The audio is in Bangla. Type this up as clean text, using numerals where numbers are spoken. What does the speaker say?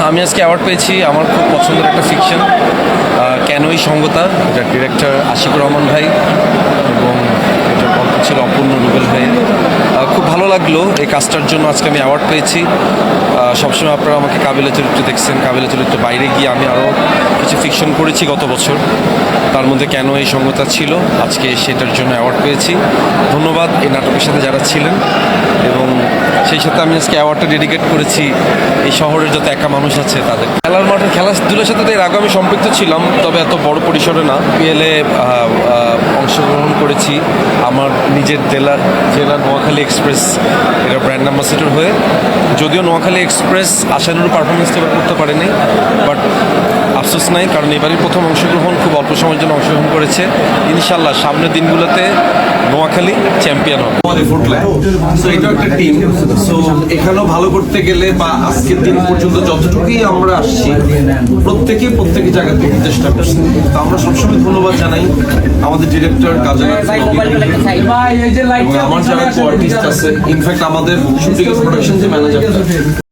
আমি আজকে অ্যাওয়ার্ড পেয়েছি আমার খুব পছন্দের একটা ফিকশন কেনই সঙ্গতা, যার ডিরেক্টর আশিকুর রহমান ভাই এবং এটা গল্প ছিল অপূর্ণ রুবেল ভাই। খুব ভালো লাগলো এই কাজটার জন্য আজকে আমি অ্যাওয়ার্ড পেয়েছি। সবসময় আপনারা আমাকে কাবিলা চরিত্র দেখছেন, কাবিলা চরিত্র বাইরে গিয়ে আমি আরও কিছু ফিকশন করেছি গত বছর, তার মধ্যে কেন এই সঙ্গতা ছিল। আজকে সেটার জন্য অ্যাওয়ার্ড পেয়েছি। ধন্যবাদ এই নাটকের সাথে যারা ছিলেন, এবং সেই সাথে আমি আজকে অ্যাওয়ার্ডটা ডেডিকেট করেছি এই শহরের যত একা মানুষ আছে তাদের। খেলার মাঠে খেলাধুলার সাথে তো এর আগে আমি সম্পৃক্ত ছিলাম, তবে এত বড় পরিসরে না। পিএলএ অংশগ্রহণ করেছি আমার নিজের জেলার নোয়াখালী এক্সপ্রেস এটা ব্র্যান্ড অ্যাম্বাসেডর হয়ে। যদিও নোয়াখালী এক্সপ্রেস আশানুরূপ পারফরমেন্স এবার করতে পারেনি, বাট আফসোস নাই, কারণ এবারই প্রথম অংশগ্রহণ, খুব অল্প সময়ের জন্য অংশগ্রহণ করেছে। ইনশাল্লাহ সামনের দিনগুলোতে নোয়াখালী চ্যাম্পিয়ন হবে। সো এটা একটা টিম, সো এখানেও ভালো করতে গেলে বা আজকের দিন পর্যন্ত যতটুকুই আমরা আসছি প্রত্যেকে জায়গা থেকে চেষ্টা করছি। তো আমরা সবসময় ধন্যবাদ জানাই আমাদের ডিরেক্টর কাজল এবং আমার যারা কোয়ার্টিস্ট আছে, ইনফ্যাক্ট আমাদের শুটিং প্রোডাকশন যে ম্যানেজার